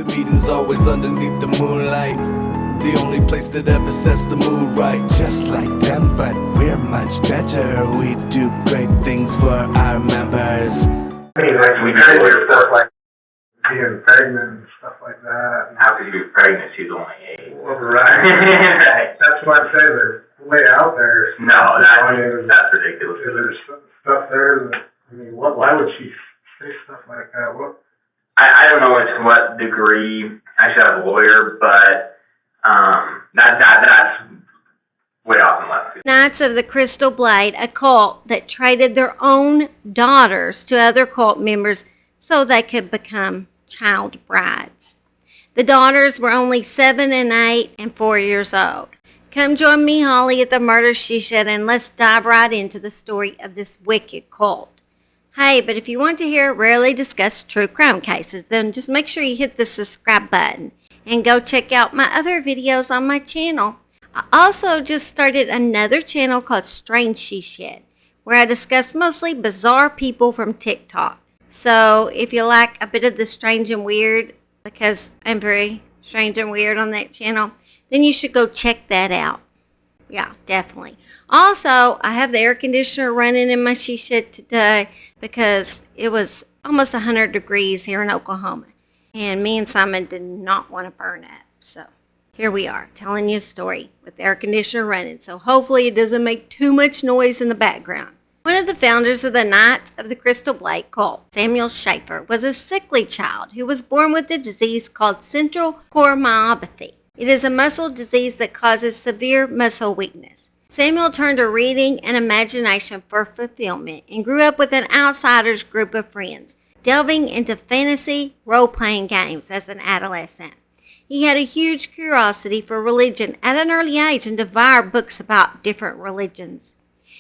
The meeting's always underneath the moonlight. The only place that ever sets the mood right. Just like them, but we're much better. We do great things for our members. Like we know there's stuff like being pregnant and stuff like that. How could you be pregnant? She's only 8. Well, right. Right. That's why I say they're way out there. No, that's ridiculous. There's stuff there that, I mean, why would she say stuff like that? What? I don't know to what degree. I should have a lawyer, but that's way off in left. Knights of the Crystal Blade, a cult that traded their own daughters to other cult members so they could become child brides. The daughters were only 7 and 8 and 4 years old. Come join me, Holly, at the Murder She Shed, and let's dive right into the story of this wicked cult. Hey, but if you want to hear rarely discussed true crime cases, then just make sure you hit the subscribe button and go check out my other videos on my channel. I also just started another channel called Strange She Shed, where I discuss mostly bizarre people from TikTok. So if you like a bit of the strange and weird, because I'm very strange and weird on that channel, then you should go check that out. Yeah, definitely. Also, I have the air conditioner running in my she shed today because it was almost 100 degrees here in Oklahoma. And me and Simon did not want to burn up. So here we are telling you a story with the air conditioner running. So hopefully it doesn't make too much noise in the background. One of the founders of the Knights of the Crystal Blade cult, Samuel Shaffer, was a sickly child who was born with a disease called central core myopathy. It is a muscle disease that causes severe muscle weakness. Samuel turned to reading and imagination for fulfillment and grew up with an outsider's group of friends, delving into fantasy role-playing games as an adolescent. He had a huge curiosity for religion at an early age and devoured books about different religions.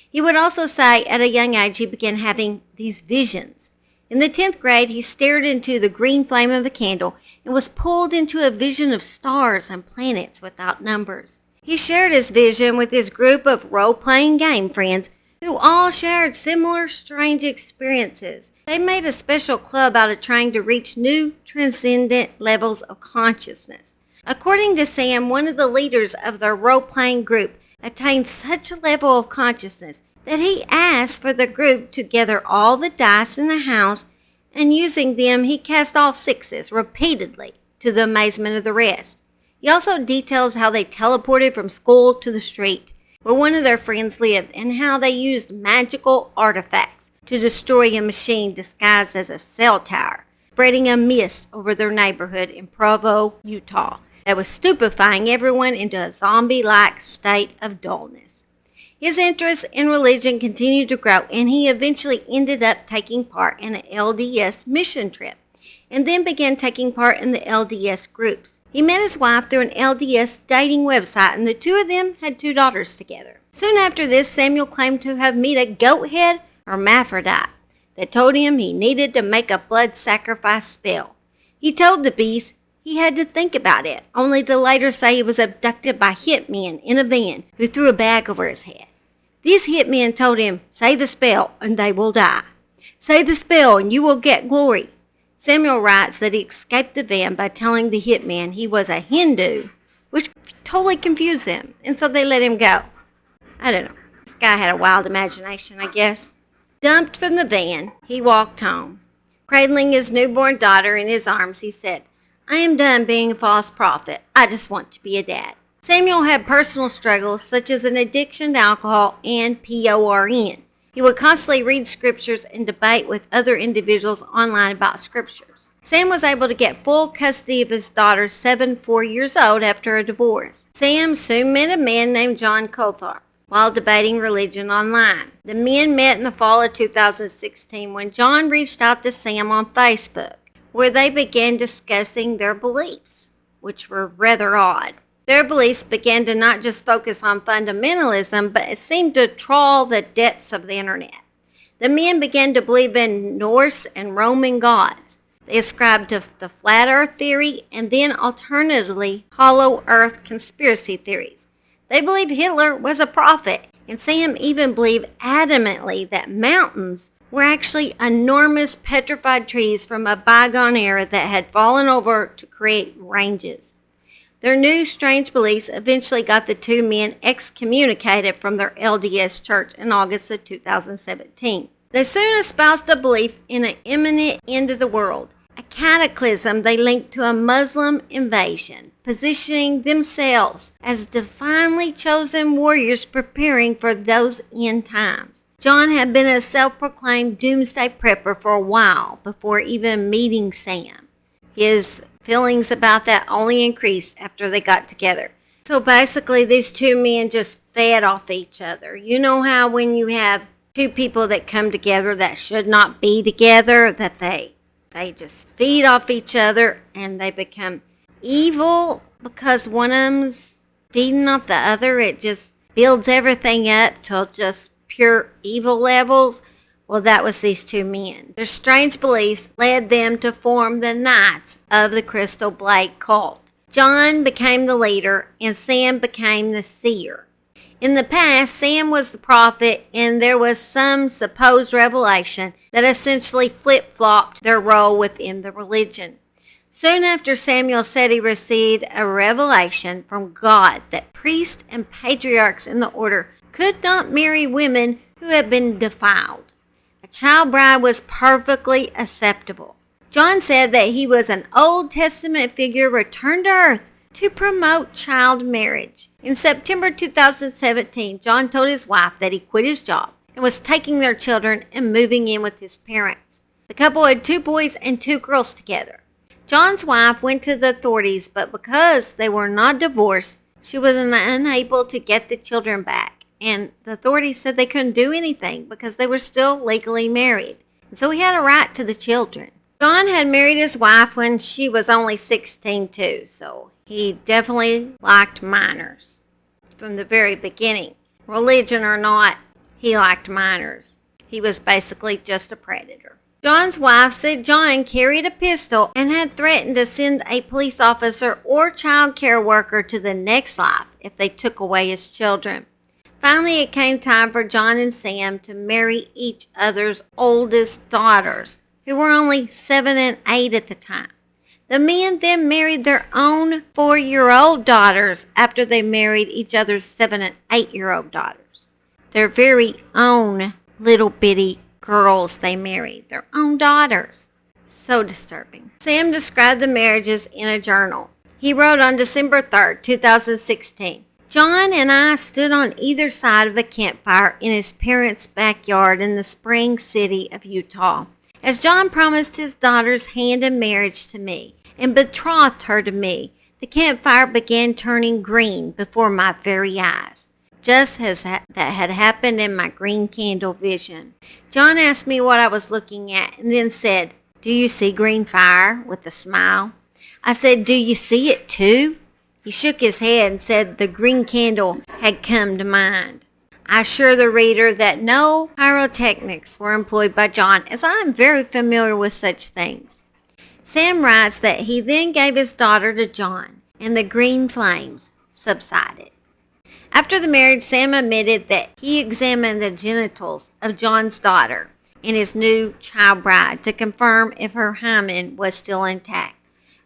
He would also say at a young age he began having these visions. In the 10th grade, he stared into the green flame of a candle and was pulled into a vision of stars and planets without numbers. He shared his vision with his group of role-playing game friends who all shared similar strange experiences. They made a special club out of trying to reach new transcendent levels of consciousness. According to Sam, one of the leaders of the role-playing group attained such a level of consciousness that he asked for the group to gather all the dice in the house, and using them he cast all 6s repeatedly to the amazement of the rest. He also details how they teleported from school to the street where one of their friends lived and how they used magical artifacts to destroy a machine disguised as a cell tower, spreading a mist over their neighborhood in Provo, Utah, that was stupefying everyone into a zombie-like state of dullness. His interest in religion continued to grow, and he eventually ended up taking part in an LDS mission trip, and then began taking part in the LDS groups. He met his wife through an LDS dating website, and the two of them had 2 daughters together. Soon after this, Samuel claimed to have met a goat-head hermaphrodite that told him he needed to make a blood sacrifice spell. He told the beast he had to think about it, only to later say he was abducted by hitmen in a van who threw a bag over his head. These hitmen told him, "Say the spell and they will die. Say the spell and you will get glory." Samuel writes that he escaped the van by telling the hitman he was a Hindu, which totally confused them, and so they let him go. I don't know. This guy had a wild imagination, I guess. Dumped from the van, he walked home. Cradling his newborn daughter in his arms, he said, "I am done being a false prophet. I just want to be a dad." Samuel had personal struggles such as an addiction to alcohol and PORN. He would constantly read scriptures and debate with other individuals online about scriptures. Sam was able to get full custody of his daughter, 4 years old, after a divorce. Sam soon met a man named John Coltharp while debating religion online. The men met in the fall of 2016 when John reached out to Sam on Facebook, where they began discussing their beliefs, which were rather odd. Their beliefs began to not just focus on fundamentalism, but it seemed to trawl the depths of the internet. The men began to believe in Norse and Roman gods. They ascribed to the flat earth theory and then alternatively hollow earth conspiracy theories. They believed Hitler was a prophet, and Sam even believed adamantly that mountains were actually enormous petrified trees from a bygone era that had fallen over to create ranges. Their new strange beliefs eventually got the two men excommunicated from their LDS church in August of 2017. They soon espoused a belief in an imminent end of the world, a cataclysm they linked to a Muslim invasion, positioning themselves as divinely chosen warriors preparing for those end times. John had been a self-proclaimed doomsday prepper for a while before even meeting Sam. His feelings about that only increased after they got together. So basically, these two men just fed off each other. You know how when you have two people that come together that should not be together, that they just feed off each other and they become evil because one of them's feeding off the other. It just builds everything up till just pure evil levels. Well, that was these two men. Their strange beliefs led them to form the Knights of the Crystal Blade cult. John became the leader and Sam became the seer. In the past, Sam was the prophet, and there was some supposed revelation that essentially flip-flopped their role within the religion. Soon after, Samuel said he received a revelation from God that priests and patriarchs in the order could not marry women who had been defiled. A child bride was perfectly acceptable. John said that he was an Old Testament figure returned to earth to promote child marriage. In September 2017, John told his wife that he quit his job and was taking their children and moving in with his parents. The couple had 2 boys and 2 girls together. John's wife went to the authorities, but because they were not divorced, she was unable to get the children back. And the authorities said they couldn't do anything because they were still legally married. And so he had a right to the children. John had married his wife when she was only 16 too, so he definitely liked minors from the very beginning. Religion or not, he liked minors. He was basically just a predator. John's wife said John carried a pistol and had threatened to send a police officer or child care worker to the next life if they took away his children. Finally, it came time for John and Sam to marry each other's oldest daughters, who were only 7 and 8 at the time. The men then married their own 4-year-old daughters after they married each other's 7 and 8-year-old daughters. Their very own little bitty girls they married, their own daughters. So disturbing. Sam described the marriages in a journal. He wrote on December 3rd, 2016, John and I stood on either side of a campfire in his parents' backyard in the spring city of Utah. As John promised his daughter's hand in marriage to me and betrothed her to me, the campfire began turning green before my very eyes, just as that had happened in my green candle vision. John asked me what I was looking at and then said, "Do you see green fire?" with a smile. I said, "Do you see it too?" He shook his head and said the green candle had come to mind. I assure the reader that no pyrotechnics were employed by John, as I am very familiar with such things. Sam writes that he then gave his daughter to John, and the green flames subsided. After the marriage, Sam admitted that he examined the genitals of John's daughter and his new child bride to confirm if her hymen was still intact.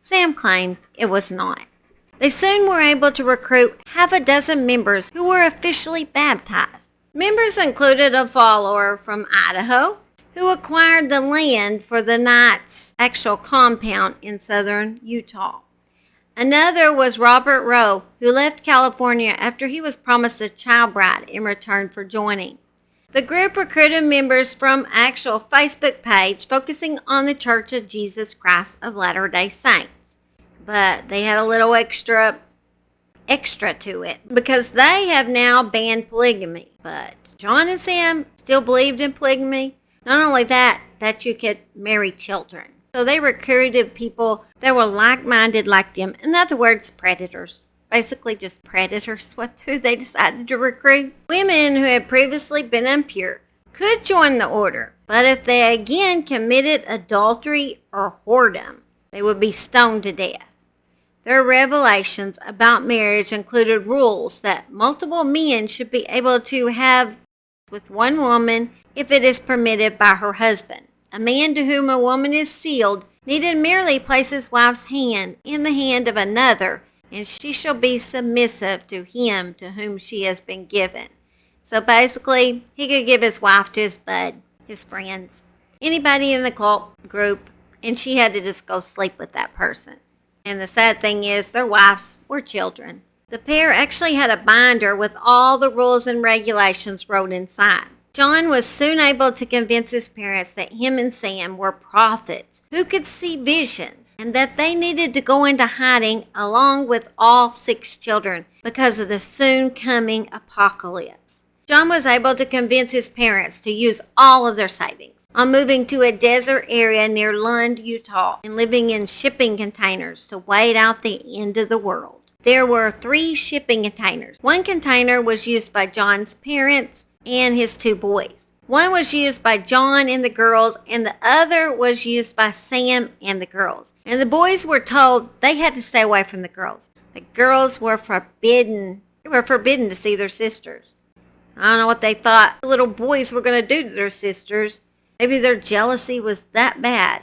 Sam claimed it was not. They soon were able to recruit half a dozen members who were officially baptized. Members included a follower from Idaho who acquired the land for the Knights' actual compound in southern Utah. Another was Robert Rowe, who left California after he was promised a child bride in return for joining. The group recruited members from actual Facebook page focusing on the Church of Jesus Christ of Latter-day Saints. But they had a little extra to it because they have now banned polygamy. But John and Sam still believed in polygamy. Not only that you could marry children. So they recruited people that were like-minded like them. In other words, predators. Basically just predators, who they decided to recruit. Women who had previously been impure could join the order. But if they again committed adultery or whoredom, they would be stoned to death. Their revelations about marriage included rules that multiple men should be able to have with one woman if it is permitted by her husband. A man to whom a woman is sealed needed merely place his wife's hand in the hand of another, and she shall be submissive to him to whom she has been given. So basically, he could give his wife to his bud, his friends, anybody in the cult group, and she had to just go sleep with that person. And the sad thing is, their wives were children. The pair actually had a binder with all the rules and regulations wrote inside. John was soon able to convince his parents that him and Sam were prophets who could see visions and that they needed to go into hiding along with all 6 children because of the soon coming apocalypse. John was able to convince his parents to use all of their savings on moving to a desert area near Lund, Utah, and living in shipping containers to wait out the end of the world. There were 3 shipping containers. One container was used by John's parents and his 2 boys. One was used by John and the girls, and the other was used by Sam and the girls. And the boys were told they had to stay away from the girls. The girls were forbidden. They were forbidden to see their sisters. I don't know what they thought the little boys were going to do to their sisters. Maybe their jealousy was that bad.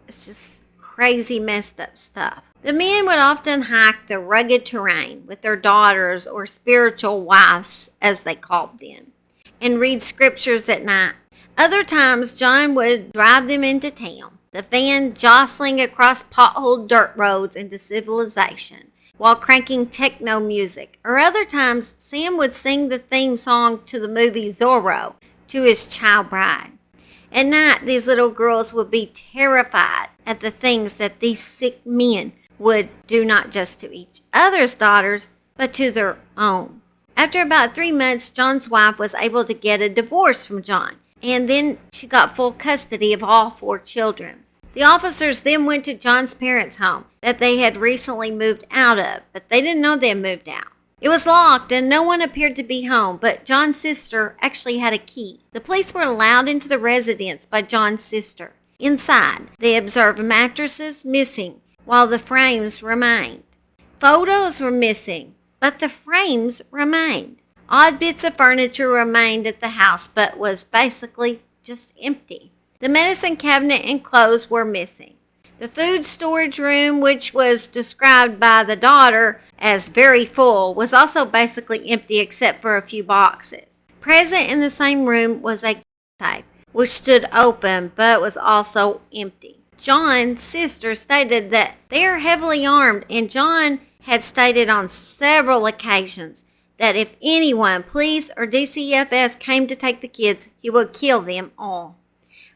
It's just crazy, messed up stuff. The men would often hike the rugged terrain with their daughters or spiritual wives, as they called them, and read scriptures at night. Other times, John would drive them into town, the van jostling across potholed dirt roads into civilization, while cranking techno music. Or other times, Sam would sing the theme song to the movie Zorro to his child bride. At night, these little girls would be terrified at the things that these sick men would do, not just to each other's daughters, but to their own. After about 3 months, John's wife was able to get a divorce from John, and then she got full custody of all 4 children. The officers then went to John's parents' home that they had recently moved out of, but they didn't know they had moved out. It was locked and no one appeared to be home, but John's sister actually had a key. The police were allowed into the residence by John's sister. Inside, they observed mattresses missing while the frames remained. Photos were missing, but the frames remained. Odd bits of furniture remained at the house, but was basically just empty. The medicine cabinet and clothes were missing. The food storage room, which was described by the daughter as very full, was also basically empty except for a few boxes. Present in the same room was a safe, which stood open but was also empty. John's sister stated that they are heavily armed, and John had stated on several occasions that if anyone, police or DCFS, came to take the kids, he would kill them all.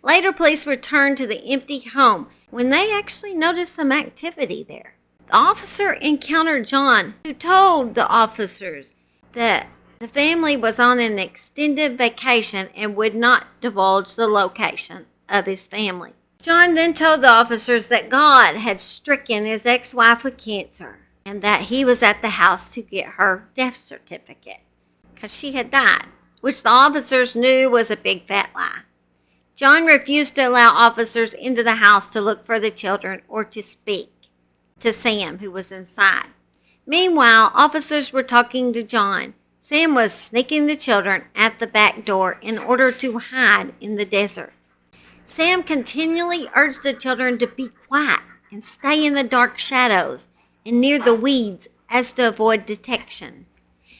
Later, police returned to the empty home when they actually noticed some activity there. The officer encountered John, who told the officers that the family was on an extended vacation and would not divulge the location of his family. John then told the officers that God had stricken his ex-wife with cancer and that he was at the house to get her death certificate because she had died, which the officers knew was a big fat lie. John refused to allow officers into the house to look for the children or to speak to Sam, who was inside. Meanwhile, officers were talking to John. Sam was sneaking the children at the back door in order to hide in the desert. Sam continually urged the children to be quiet and stay in the dark shadows and near the weeds as to avoid detection.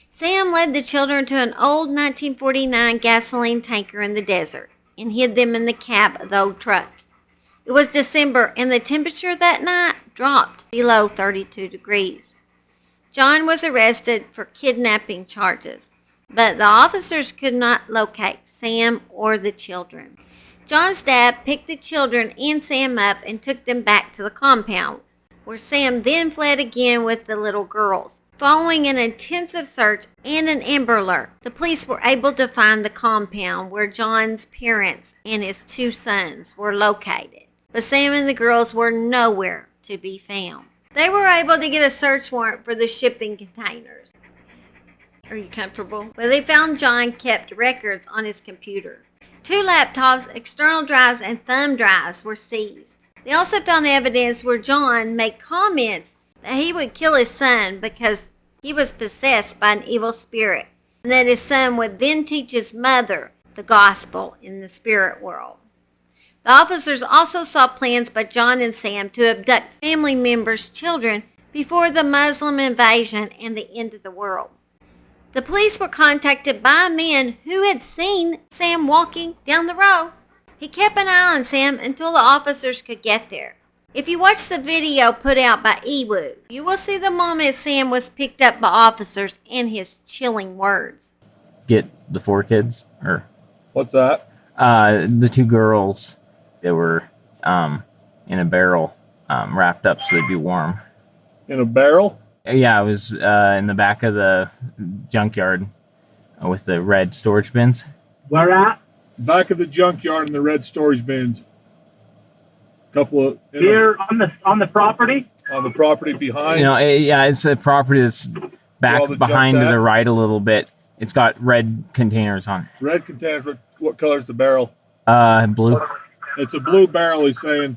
Sam led the children to an old 1949 gasoline tanker in the desert and hid them in the cab of the old truck. It was December, and the temperature that night dropped below 32 degrees. John was arrested for kidnapping charges, but the officers could not locate Sam or the children. John's dad picked the children and Sam up and took them back to the compound, where Sam then fled again with the little girls. Following an intensive search and an Amber Alert, the police were able to find the compound where John's parents and his 2 sons were located. But Sam and the girls were nowhere to be found. They were able to get a search warrant for the shipping containers. Are you comfortable? Well, they found John kept records on his computer. 2 laptops, external drives, and thumb drives were seized. They also found evidence where John made comments that he would kill his son because he was possessed by an evil spirit, and that his son would then teach his mother the gospel in the spirit world. The officers also saw plans by John and Sam to abduct family members' children before the Muslim invasion and the end of the world. The police were contacted by a man who had seen Sam walking down the road. He kept an eye on Sam until the officers could get there. If you watch the video put out by Ewu, you will see the moment Sam was picked up by officers and his chilling words. Get the 4 kids, or What's that? the 2 girls that were in a barrel, wrapped up so they'd be warm. In a barrel? Yeah, it was in the back of the junkyard with the red storage bins. Where at? Back of the junkyard in the red storage bins. Couple of Here on the property? on the property behind. You know, it's a property that's back All the behind to junk's the at? right a little bit. It's got red containers on it. Red containers. What color's the barrel? Blue. It's a blue barrel. He's saying,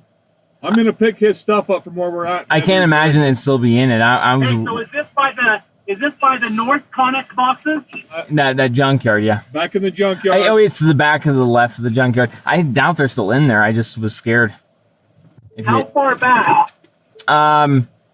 "I'm gonna pick his stuff up from where we're at." I can't imagine it'd still be in it. I was Hey, so is this by the North Connex boxes? that junkyard, yeah. back in the junkyard. It's the back of the left of the junkyard. I doubt they're still in there. I just was scared. How far back?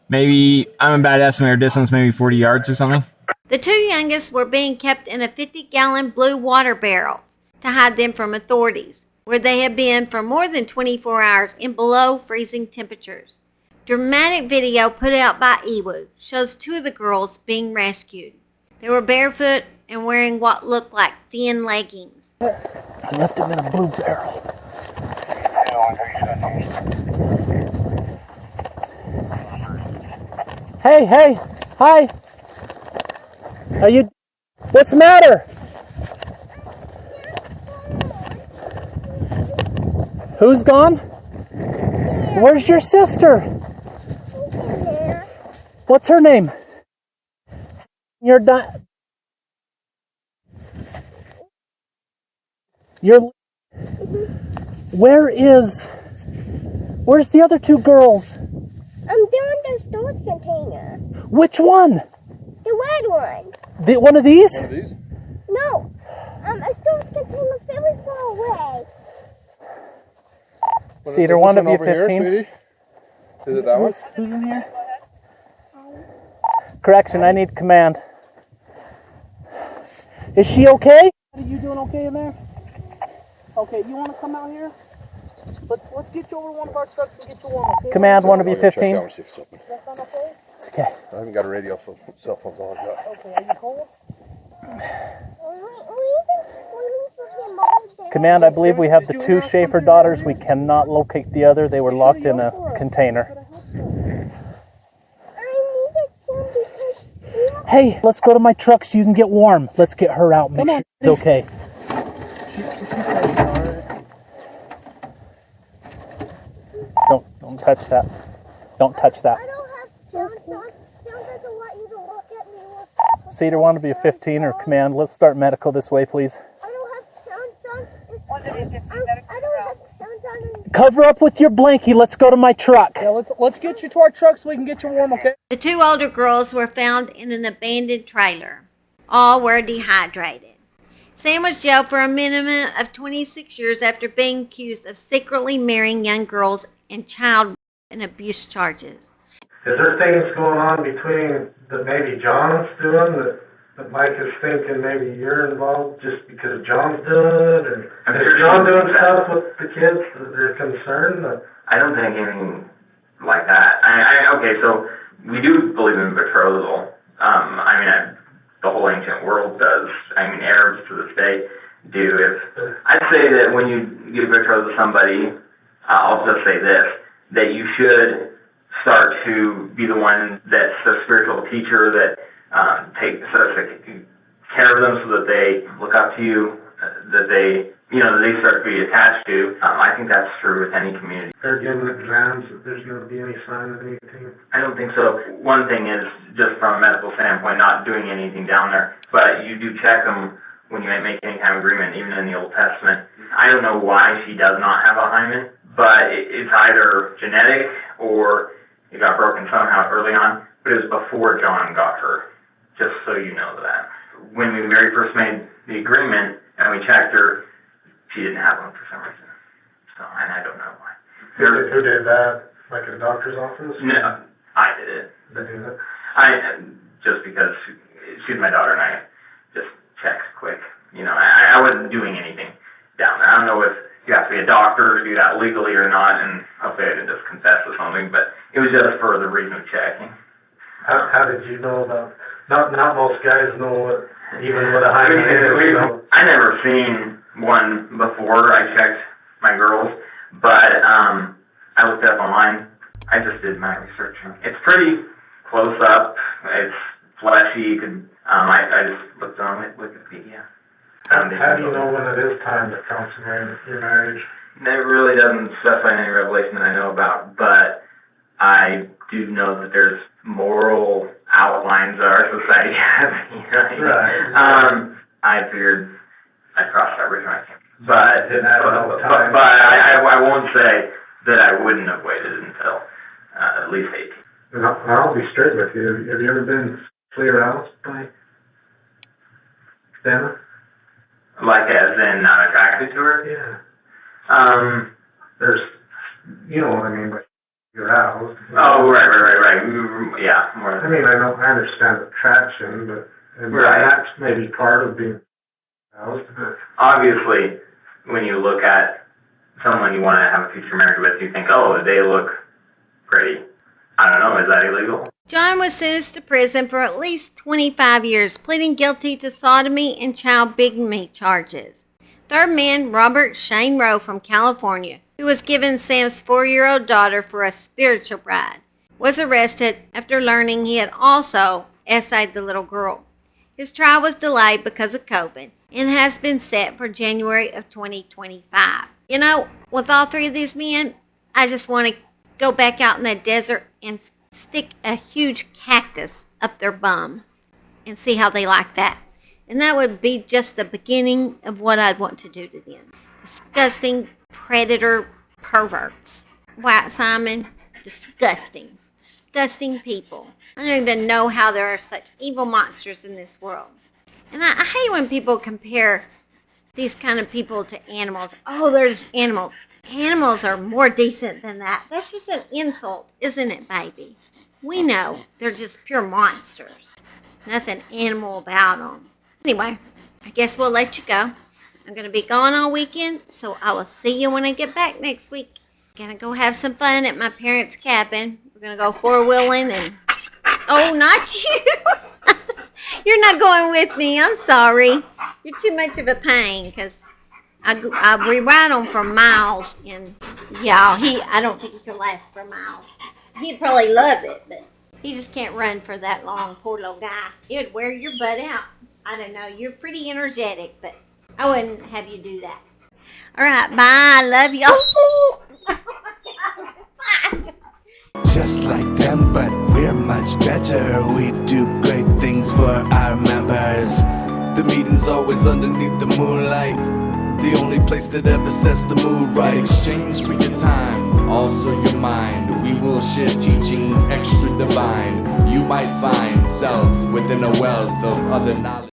Maybe I'm a bad estimator distance, maybe 40 yards or something. The 2 youngest were being kept in a 50-gallon blue water barrels to hide them from authorities, where they had been for more than 24 hours in below freezing temperatures. Dramatic video put out by Ewu shows 2 of the girls being rescued. They were barefoot and wearing what looked like thin leggings. I left him in a blue barrel. Hey, hi. Are you? What's the matter? Who's gone? Where's your sister? What's her name? You're Where's the other 2 girls? I'm doing the storage container. Which one? The red one. One of these? No. A storage container very far away. Cedar, one of you, over 15. here, sweetie? Is it that one? Who's in here? Correction, I need command. Is she okay? Are you doing okay in there? Okay, you want to come out here? Let's get you over to one of our trucks and get you warm, okay? Command, one of you, 15. That sound okay? Okay. I haven't got a radio, so cell phone's on. Okay, are you cold? We Command, I believe we have the 2 Shaffer daughters. We cannot locate the other. They were locked in a container. Hey, let's go to my truck so you can get warm. Let's get her out. Make sure it's okay. Don't touch that. Don't touch that. I don't have John doesn't want you to look at me. Cedar, want to be a 15 or command? Let's start medical this way, please. I don't have John. Cover up with your blankie. Let's go to my truck. Yeah, let's get you to our truck so we can get you warm, okay? The 2 older girls were found in an abandoned trailer. All were dehydrated. Sam was jailed for a minimum of 26 years after being accused of secretly marrying young girls and child and abuse charges. Is there things going on between that maybe John's doing that Mike is thinking maybe you're involved just because John's doing it? Or is John doing stuff with the kids that they're concerned? I don't think anything like that. Okay, so we do believe in betrothal. The whole ancient world does. Arabs to this day do. I'd say that when you get betrothed to somebody, I'll just say this, that you should start to be the one that's the spiritual teacher that takes care of them so that they look up to you, that they start to be attached to. I think that's true with any community. They're giving exams that there's going to be any sign of anything? I don't think so. One thing is, just from a medical standpoint, not doing anything down there, but you do check them when you make any kind of agreement, even in the Old Testament. I don't know why she does not have a hymen, but it's either genetic or it got broken somehow early on, but it was before John got her, just so you know that. When we very first made the agreement and we checked her, she didn't have one for some reason. So, and I don't know why. Who did that? Like in a doctor's office? No, I did it. They did it? Just because she's my daughter and I just checked quick. You know, I wasn't doing anything down there. I don't know if you have to be a doctor to do that legally or not, and hopefully I didn't just confess to something, but it was just for the reason of checking. How did you know about, not most guys know what, even what a hymen is, so. I never seen one before I checked my girls, but I looked it up online. I just did my research. It's pretty close up. It's fleshy. You could, I just looked on Wikipedia. How do you know when it is time to consummate your marriage? It really doesn't specify any revelation that I know about, but I do know that there's moral outlines that our society has. Right. I figured I'd cross that bridge when I came. But I won't say that I wouldn't have waited until at least 18. I'll be straight with you. Have you ever been clear out by Dana? Like as in not attracted to her? Yeah. There's, you know what I mean by you're aroused. Oh, right. Yeah. More. I mean, I understand attraction, but that's maybe part of being aroused. Obviously, when you look at someone you want to have a future marriage with, you think, oh, they look pretty. I don't know, is that illegal? John was sentenced to prison for at least 25 years, pleading guilty to sodomy and child bigamy charges. Third man, Robert Shane Rowe from California, who was given Sam's 4-year-old daughter for a spiritual bride, was arrested after learning he had also SI'd the little girl. His trial was delayed because of COVID and has been set for January of 2025. You know, with all three of these men, I just want to go back out in the desert and stick a huge cactus up their bum and see how they like that. And that would be just the beginning of what I'd want to do to them. Disgusting predator perverts. White Simon, disgusting. Disgusting people. I don't even know how there are such evil monsters in this world. And I hate when people compare these kind of people to animals. Oh, there's animals. Animals are more decent than that. That's just an insult, isn't it, baby? We know they're just pure monsters. Nothing animal about them. Anyway, I guess we'll let you go. I'm going to be gone all weekend, so I will see you when I get back next week. Gonna go have some fun at my parents' cabin. We're going to go four-wheeling and... Oh, not you! You're not going with me. I'm sorry. You're too much of a pain, because we ride them for miles, and yeah, I don't think he could last for miles. He'd probably love it, but he just can't run for that long, poor little guy. He would wear your butt out. I don't know, you're pretty energetic, but I wouldn't have you do that. All right, bye, I love you. Just like them, but we're much better. We do great things for our members. The meeting's always underneath the moonlight, the only place that ever sets the mood right. In exchange for your time, also your mind, we will share teachings extra divine. You might find self within a wealth of other knowledge.